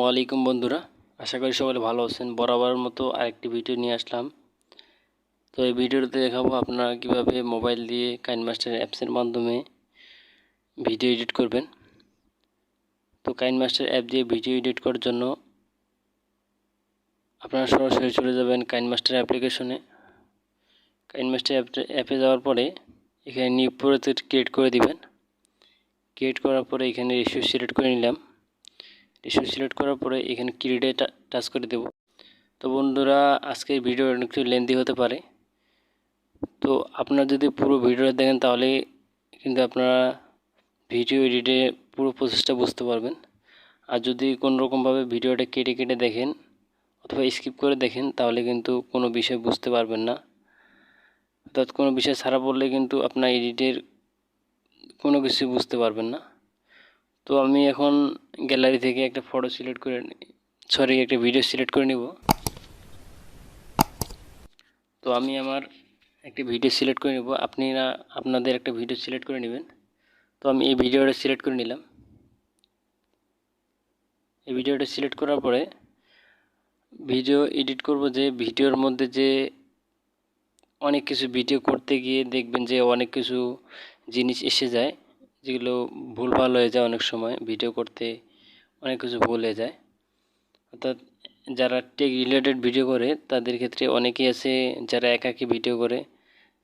আলাইকুম বন্ধুরা, আশা করি সবাই ভালো আছেন। বরাবরের মতো আরেকটি ভিডিও নিয়ে আসলাম। তো এই ভিডিওতে দেখাবো আপনারা কিভাবে মোবাইল দিয়ে কাইনমাস্টার অ্যাপসের মাধ্যমে ভিডিও এডিট করবেন। তো কাইনমাস্টার অ্যাপ দিয়ে ভিডিও এডিট করার জন্য আপনারা সরাসরি চলে যাবেন কাইনমাস্টার অ্যাপ্লিকেশনে। কাইনমাস্টার অ্যাপে যাওয়ার পরে এখানে নিউ প্রজেক্ট ক্রিয়েট করে দিবেন। ক্রিয়েট করার পরে এখানে রেশিও সিলেক্ট করে নিলাম। রেশিও সিলেক্ট করার পরে এখানে ক্রিয়েটে টাচ করে দেব। তো বন্ধুরা, আজকের ভিডিও একটু লেন্দি হতে পারে, তো আপনারা যদি পুরো ভিডিওটা দেখেন তাহলে কিন্তু আপনারা ভিডিও এডিটে পুরো প্রসেসটা বুঝতে পারবেন। আর যদি কোনো রকমভাবে ভিডিওটা কেটে কেটে দেখেন অথবা স্কিপ করে দেখেন তাহলে কিন্তু কোনো বিষয় বুঝতে পারবেন না, অর্থাৎ কোনো বিষয় ছাড়া পড়লে কিন্তু আপনার এডিটের কোনো কিছু বুঝতে পারবেন না। তো আমি এখন গ্যালারি থেকে একটা ফটো সিলেক্ট করে একটা ভিডিও সিলেক্ট করে নিব। তো আমি আমার একটি ভিডিও সিলেক্ট করে নেব, আপনাদের একটা ভিডিও সিলেক্ট করে নেবেন। তো আমি এই ভিডিওটা সিলেক্ট করে নিলাম। এই ভিডিওটা সিলেক্ট করার পরে ভিডিও এডিট করব, যে ভিডিওর মধ্যে যে অনেক কিছু ভিডিও করতে গিয়ে দেখবেন যে অনেক কিছু জিনিস এসে যায়, যেগুলো ভুলভাল হয়ে যায়। অনেক সময় ভিডিও করতে অনেক কিছু ভুল হয়ে যায়, অর্থাৎ যারা টেক রিলেটেড ভিডিও করে তাদের ক্ষেত্রে অনেকেই আছে যারা একাকী ভিডিও করে,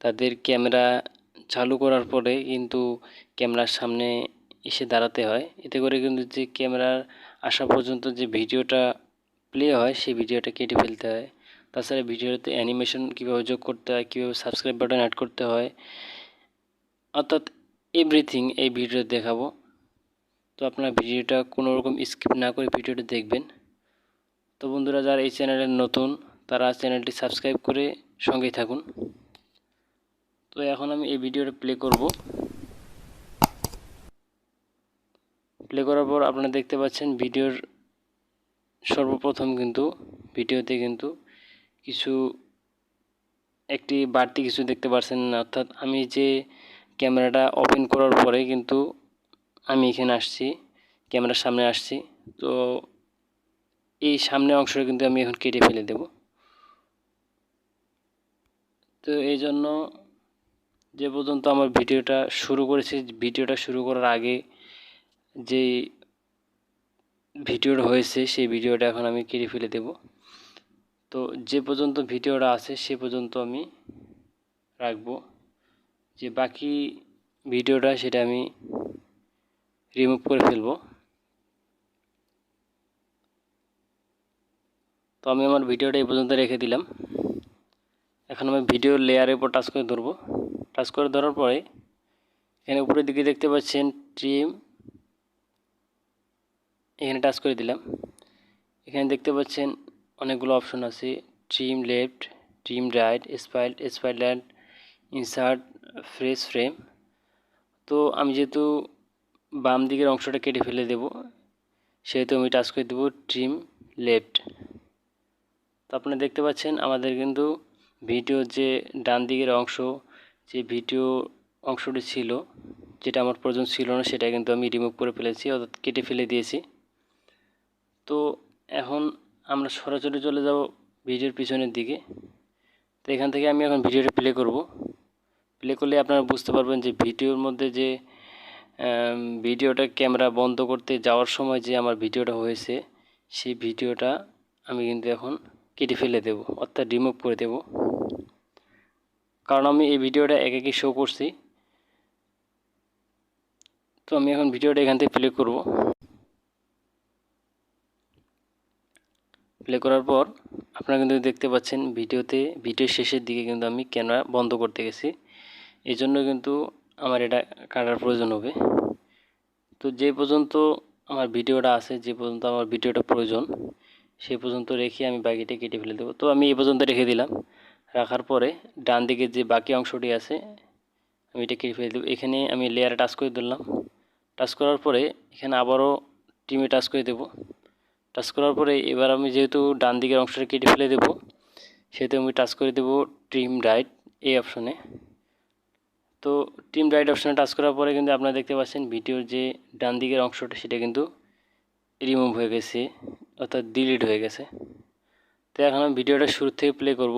তাদের ক্যামেরা চালু করার পরে কিন্তু ক্যামেরার সামনে এসে দাঁড়াতে হয়। এতে করে কিন্তু যে ক্যামেরার আসা পর্যন্ত যে ভিডিওটা প্লে হয় সেই ভিডিওটা কেটে ফেলতে হয়। তাছাড়া ভিডিওতে অ্যানিমেশন কীভাবে যোগ করতে হয়, কীভাবে সাবস্ক্রাইব বাটন অ্যাড করতে হয়, অর্থাৎ এভরিথিং এই ভিডিওতে দেখাবো। তো আপনার ভিডিওটা কোনো রকম স্কিপ না করে ভিডিওটা দেখবেন। তো বন্ধুরা, যারা এই চ্যানেলে নতুন তারা চ্যানেলটি সাবস্ক্রাইব করে সঙ্গেই থাকুন। তো এখন আমি এই ভিডিওটা প্লে করব। প্লে করার পর আপনারা দেখতে পাচ্ছেন ভিডিওর সর্বপ্রথম কিন্তু ভিডিওতে কিন্তু একটি বাড়তি কিছু দেখতে পাচ্ছেন না, অর্থাৎ আমি যে ক্যামেরাটা ওপেন করার পরে কিন্তু আমি এখানে আসছি, ক্যামেরার সামনে আসছি। তো এই সামনের অংশটা কিন্তু আমি এখন কেটে ফেলে দেব। তো এই জন্য যে পর্যন্ত আমার ভিডিওটা শুরু করেছি, ভিডিওটা শুরু করার আগে যে ভিডিওটা হয়েছে সেই ভিডিওটা এখন আমি কেটে ফেলে দেব। তো যে পর্যন্ত ভিডিওটা আছে সে পর্যন্ত আমি রাখবো, যে বাকি ভিডিওটা সেটা আমি রিমুভ করে ফেলবো। তো আমি আমার ভিডিওটা এই পর্যন্ত রেখে দিলাম। এখন আমি ভিডিও লেয়ারের উপর টাচ করে ধরবো। টাচ করে ধরার পরে এখানে উপরের দিকে দেখতে পাচ্ছেন ট্রিম, এখানে টাচ করে দিলাম। এখানে দেখতে পাচ্ছেন অনেকগুলো অপশন আছে, trim left, trim right, spoiler, insert, fresh frame. তো আমি যেহেতু বাম দিকের অংশটা কেটে ফেলে দেব, সেহেতু আমি টাচ করে দেব ট্রিম লেফট। তো আপনারা দেখতে পাচ্ছেন আমাদের কিন্তু ভিডিওর যে ডান দিকের অংশ, যে ভিডিও অংশটি ছিল যেটা আমার প্রয়োজন ছিল না, সেটা কিন্তু আমি রিমুভ করে ফেলেছি, অর্থাৎ কেটে ফেলে দিয়েছি। তো এখন আমরা সরাসরি চলে যাব ভিডিওর পিছনের দিকে। তো এখান থেকে আমি এখন ভিডিওটা প্লে করব। প্লে করলে আপনারা বুঝতে পারবেন যে ভিডিওর মধ্যে যে ভিডিওটা ক্যামেরা বন্ধ করতে যাওয়ার সময় যে আমার ভিডিওটা হয়েছে, সেই ভিডিওটা আমি কিন্তু এখন কেটে ফেলে দেব, অর্থাৎ রিমুভ করে দেব। কারণ আমি এই ভিডিওটা একাকী শো করছি। তো আমি এখন ভিডিওটা এখান থেকে প্লে করব। প্লে করার পর আপনারা কিন্তু দেখতে পাচ্ছেন ভিডিওর শেষের দিকে কিন্তু আমি ক্যামেরা বন্ধ করতে গেছি, এই জন্য কিন্তু আমার এটা কাটার প্রয়োজন হবে। তো যে পর্যন্ত আমার ভিডিওটা আছে, যে পর্যন্ত আমার ভিডিওটা প্রয়োজন সেই পর্যন্ত রেখে আমি বাকিটা কেটে ফেলে দেবো। তো আমি এই পর্যন্ত রেখে দিলাম। রাখার পরে ডান দিকে যে বাকি অংশটি আছে আমি এটা কেটে ফেলে দেবো। এখানে আমি লেয়ারে টাচ করে দিলাম। টাচ করার পরে এখানে আবারও ট্রিমে টাচ করে দেব। টাচ করার পরে এবার আমি যেহেতু ডান দিকের অংশটা কেটে ফেলে দেব, সেহেতু আমি টাচ করে দেব ট্রিম রাইট এই অপশনে। তো ট্রিম রাইট অপশনে টাচ করার পরে কিন্তু আপনারা দেখতে পাচ্ছেন ভিডিওর যে ডান দিকের অংশটা সেটা কিন্তু রিমুভ হয়ে গেছে, অর্থাৎ ডিলিট হয়ে গেছে। তো এখন আমি ভিডিওটা শুরু থেকে প্লে করব।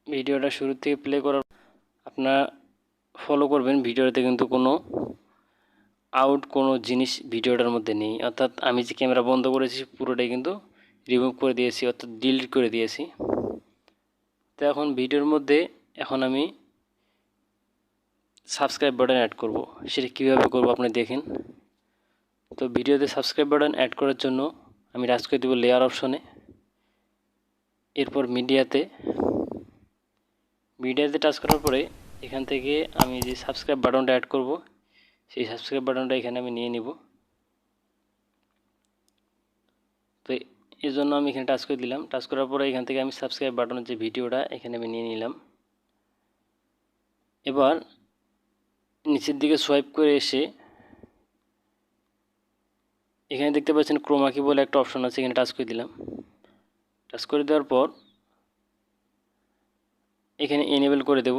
ভিডিওটা শুরু থেকে প্লে করার আপনারা ফলো করবেন, ভিডিওতে কিন্তু কোনো জিনিস ভিডিওটার মধ্যে নেই। অর্থাৎ আমি যে ক্যামেরা বন্ধ করেছি পুরোটাই কিন্তু রিমুভ করে দিয়েছি, অর্থাৎ ডিলিট করে দিয়েছি। তো এখন ভিডিওর মধ্যে আমি সাবস্ক্রাইব বাটন অ্যাড করব। সেটা কীভাবে করব আপনি দেখেন। তো ভিডিওতে সাবস্ক্রাইব বাটন অ্যাড করার জন্য আমি টাচ করে দেব লেয়ার অপশনে, এরপর মিডিয়াতে টাচ করার পরে এখান থেকে আমি যে সাবস্ক্রাইব বাটনটা অ্যাড করব সেই সাবস্ক্রাইব বাটনটা এখানে আমি নিয়ে নিব। তো এই জন্য আমি এখানে টাচ করে দিলাম। টাচ করার পরে এখান থেকে আমি সাবস্ক্রাইব বাটনের যে ভিডিওটা এখানে আমি নিয়ে নিলাম। এবার নিচের দিকে সোয়াইপ করে এসে এখানে দেখতে পাচ্ছেন ক্রোমা কি বলে একটা অপশন আছে, এখানে টাচ করে দিলাম। টাচ করে দেওয়ার পর এখানে এনেবল করে দেব।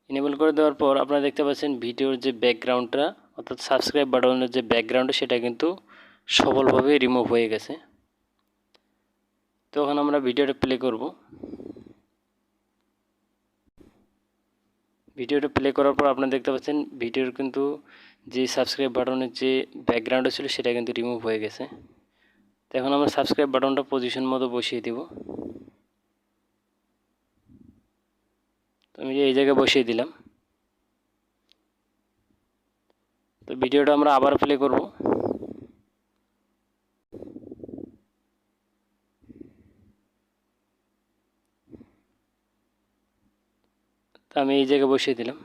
এনেবল করে দেওয়ার পর আপনারা দেখতে পাচ্ছেন ভিডিওর যে ব্যাকগ্রাউন্ডটা অর্থাৎ সাবস্ক্রাইব বাটনের যে ব্যাকগ্রাউন্ডটা সেটা কিন্তু সফলভাবে রিমুভ হয়ে গেছে। তো এখন আমরা ভিডিওটা প্লে করব। ভিডিওটা প্লে করার পর আপনারা দেখতে পাচ্ছেন ভিডিওর কিন্তু যে সাবস্ক্রাইব বাটনের যে ব্যাকগ্রাউন্ডটা ছিল সেটা কিন্তু রিমুভ হয়ে গেছে। তো এখন আমরা সাবস্ক্রাইব বাটনটা পজিশন মতো বসিয়ে দেব। তো আমি এই জায়গায় বসিয়ে দিলাম। তো ভিডিওটা আমরা আবার প্লে করব। তো আমি এই জায়গায় বসিয়ে দিলাম।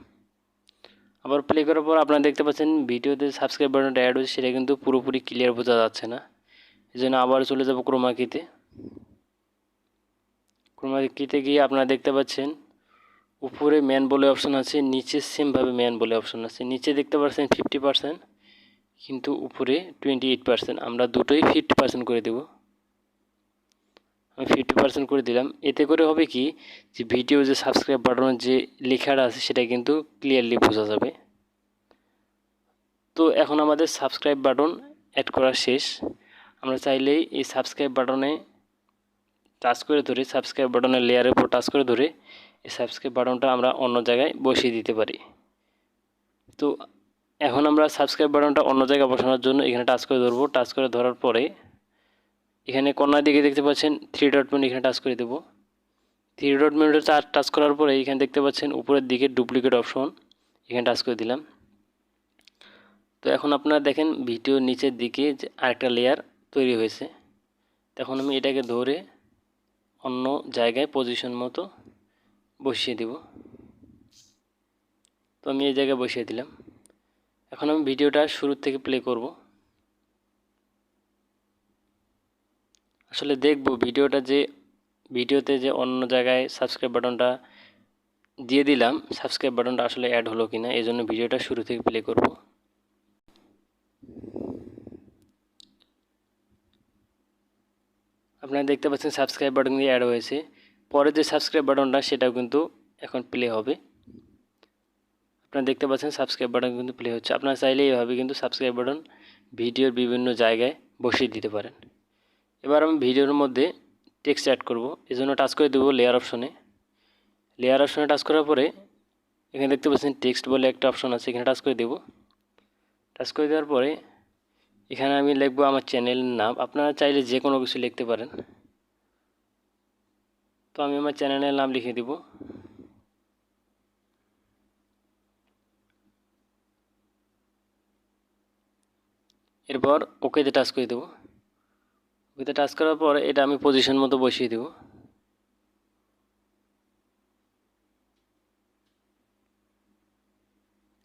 আবার প্লে করার পর আপনারা দেখতে পাচ্ছেন ভিডিওতে সাবস্ক্রাইব বাটনটা অ্যাড হয়েছে সেটা কিন্তু পুরোপুরি ক্লিয়ার বোঝা যাচ্ছে না। এই জন্য আবার চলে যাব ক্রোমা কিতে। ক্রোমা কিতে গিয়ে আপনারা দেখতে পাচ্ছেন উপরে ম্যান বলে অপশন আছে, নিচে সেমভাবে ম্যান বলে অপশন আছে। নিচে দেখতে পাচ্ছেন 50%, কিন্তু উপরে 28%। আমরা দুটোই 50% করে দেব। আমি 50% করে দিলাম। এতে করে হবে কি যে ভিডিও যে সাবস্ক্রাইব বাটনের যে লেখাটা আছে সেটা কিন্তু ক্লিয়ারলি বোঝা যাবে। তো এখন আমাদের সাবস্ক্রাইব বাটন অ্যাড করা শেষ। আমরা চাইলেই এই সাবস্ক্রাইব বাটনে টাচ করে ধরে সাবস্ক্রাইব বাটনের লেয়ারের উপর টাচ করে ধরে এই সাবস্ক্রাইব বাটনটা আমরা অন্য জায়গায় বসিয়ে দিতে পারি। তো এখন আমরা সাবস্ক্রাইব বাটনটা অন্য জায়গায় বসানোর জন্য এখানে টাচ করে ধরবো। টাচ করে ধরার পরে এখানে কর্নার দিকে দেখতে পাচ্ছেন 3 ডট মেনু, এখানে টাচ করে দেব। 3 ডট মেনুটা টাচ করার পরে এখানে দেখতে পাচ্ছেন উপরের দিকে ডুপ্লিকেট অপশন, এখানে টাচ করে দিলাম। তো এখন আপনারা দেখেন ভিডিওর নিচের দিকে যে আরেকটা লেয়ার তৈরি হয়েছে। তখন আমি এটাকে ধরে অন্য জায়গায় পজিশন মতো বসিয়ে দেব। তো আমি এই জায়গায় বসিয়ে দিলাম। এখন আমি ভিডিওটা শুরু থেকে প্লে করব। আসলে দেখব ভিডিওতে যে অন্য জায়গায় সাবস্ক্রাইব বাটনটা দিয়ে দিলাম, সাবস্ক্রাইব বাটনটা আসলে অ্যাড হলো কিনা। এই জন্য ভিডিওটা শুরু থেকে প্লে করব। আপনারা দেখতে পাচ্ছেন সাবস্ক্রাইব বাটন দিয়ে অ্যাড হয়েছে। পরে যে সাবস্ক্রাইব বাটনটা সেটাও কিন্তু এখন প্লে হবে। আপনারা দেখতে পাচ্ছেন সাবস্ক্রাইব বাটন কিন্তু প্লে হচ্ছে। আপনারা চাইলে এইভাবে কিন্তু সাবস্ক্রাইব বাটন ভিডিওর বিভিন্ন জায়গায় বসিয়ে দিতে পারেন। এবার আমি ভিডিওর মধ্যে টেক্সট অ্যাড করব। এজন্য টাচ করে দেব লেয়ার অপশনে। লেয়ার অপশনে টাচ করার পরে এখানে দেখতে পাচ্ছেন টেক্সট বলে একটা অপশন আছে, এখানে টাচ করে দেব। টাচ করে দেওয়ার পরে এখানে আমি লিখব আমার চ্যানেলের নাম। আপনারা চাইলে যে কোনো কিছু লিখতে পারেন। তো আমি আমার চ্যানেলের নাম লিখে দেব। এরপর ওকেতে টাচ করে দেব। ওকেতে টাচ করার পর এটা আমি পজিশন মতো বসিয়ে দেব।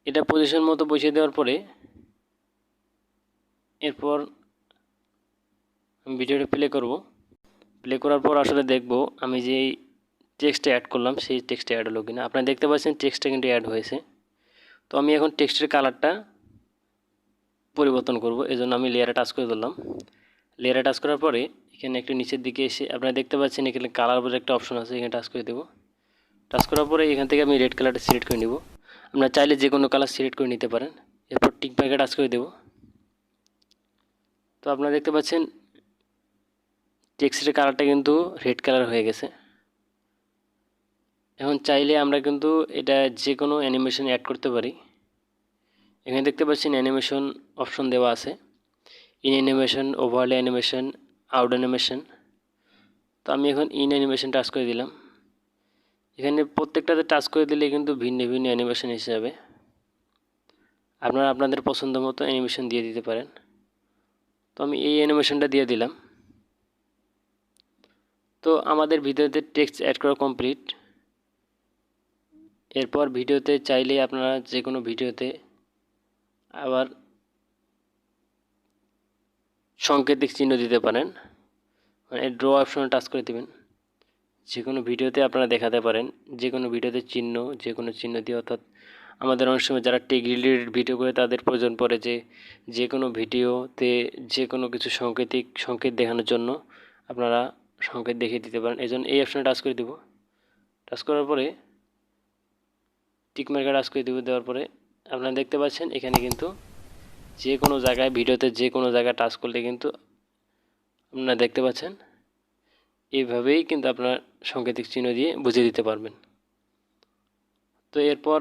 এটা পজিশন মতো বসিয়ে দেওয়ার পরে এরপর আমি ভিডিওটা প্লে করব। প্লে করার পর আসলে দেখব আমি যে টেক্সটটা অ্যাড করলাম সেই টেক্সটটা অ্যাড হলো কিনা। আপনারা দেখতে পাচ্ছেন টেক্সটটা কিন্তু অ্যাড হয়েছে। তো আমি এখন টেক্সটের কালারটা পরিবর্তন করব। এজন্য আমি লেয়ারে টাচ করে দিলাম। লেয়ারে টাচ করার পরে এখানে একটু নিচের দিকে এসে আপনারা দেখতে পাচ্ছেন এখানে কালার বলে একটা অপশন আছে, এখানে টাচ করে দেব। টাচ করার পরে এখান থেকে আমি রেড কালারটা সিলেক্ট করে নেব। আপনারা চাইলে যে কোনো কালার সিলেক্ট করে নিতে পারেন। এরপর টিক মার্কে টাচ করে দেব। তো আপনারা দেখতে পাচ্ছেন টেক্সটের কালারটা কিন্তু রেড কালার হয়ে গেছে। এখন চাইলে আমরা কিন্তু এটা যে কোনো অ্যানিমেশন অ্যাড করতে পারি। এখানে দেখতে পাচ্ছেন অ্যানিমেশন অপশন দেওয়া আছে, in animation, overlay animation, out animation. তো আমি এখন ইন অ্যানিমেশন টাচ করে দিলাম। এখানে প্রত্যেকটাতে টাচ করে দিলে কিন্তু ভিন্ন ভিন্ন অ্যানিমেশন এসে যাবে। আপনারা আপনাদের পছন্দ মতো অ্যানিমেশন দিয়ে দিতে পারেন। তো আমি এই অ্যানিমেশনটা দিয়ে দিলাম। তো আমাদের ভিডিওতে টেক্সট অ্যাড করা কমপ্লিট। এরপর ভিডিওতে চাইলে আপনারা যে কোনো ভিডিওতে আবার সাংকেতিক চিহ্ন দিতে পারেন, মানে ড্র অপশনে টাচ করে দেবেন। যে কোনো ভিডিওতে আপনারা দেখাতে পারেন, যে কোনো ভিডিওতে চিহ্ন, যে কোনো চিহ্ন দিয়ে, অর্থাৎ আমাদের অনেক সময় যারা টেক রিলেটেড ভিডিও করে তাদের প্রয়োজন পড়ে যে কোনো ভিডিওতে যে কোনো কিছু সংকেত দেখানোর জন্য আপনারা সংকেত দেখিয়ে দিতে পারেন। এই জন্য এই অপশনে টাচ করে দেব। টাচ করার পরে টিক মার্কে টাচ করে দেব। দেওয়ার পরে আপনারা দেখতে পাচ্ছেন এখানে কিন্তু যে কোনো জায়গায় ভিডিওতে যে কোনো জায়গায় টাচ করলে কিন্তু আপনারা দেখতে পাচ্ছেন এইভাবেই কিন্তু আপনার সাংকেতিক চিহ্ন দিয়ে বুঝিয়ে দিতে পারবেন। তো এরপর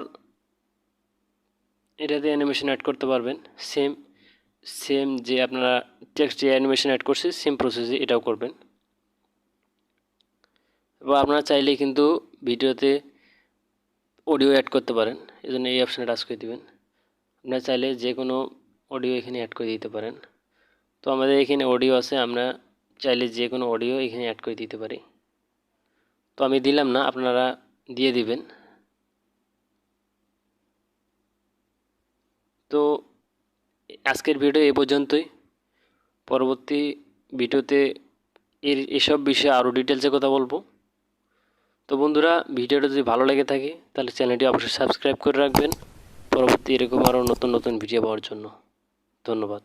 এটাতে অ্যানিমেশন অ্যাড করতে পারবেন। সেম যে আপনারা টেক্সট অ্যানিমেশন অ্যাড করছে সেম প্রসেসে এটাও করবেন। এবং আপনারা চাইলে কিন্তু ভিডিওতে অডিও অ্যাড করতে পারেন, এই জন্য এই অপশানে টাচ করে দেবেন। আপনারা চাইলে যে কোনো অডিও এখানে অ্যাড করে দিতে পারেন। তো আমাদের এখানে অডিও আছে, আমরা চাইলে যে কোনো অডিও এখানে অ্যাড করে দিতে পারি। তো আমি দিলাম না, আপনারা দিয়ে দিবেন। তো আজকের ভিডিও এই পর্যন্তই। পরবর্তী ভিডিওতে এসব বিষয়ে আরও ডিটেলসে কথা বলবো। তো বন্ধুরা, ভিডিওটা যদি ভালো লেগে থাকে তাহলে চ্যানেলটি অবশ্যই সাবস্ক্রাইব করে রাখবেন পরবর্তী এরকম আরও নতুন নতুন ভিডিও পাওয়ার জন্য। ধন্যবাদ।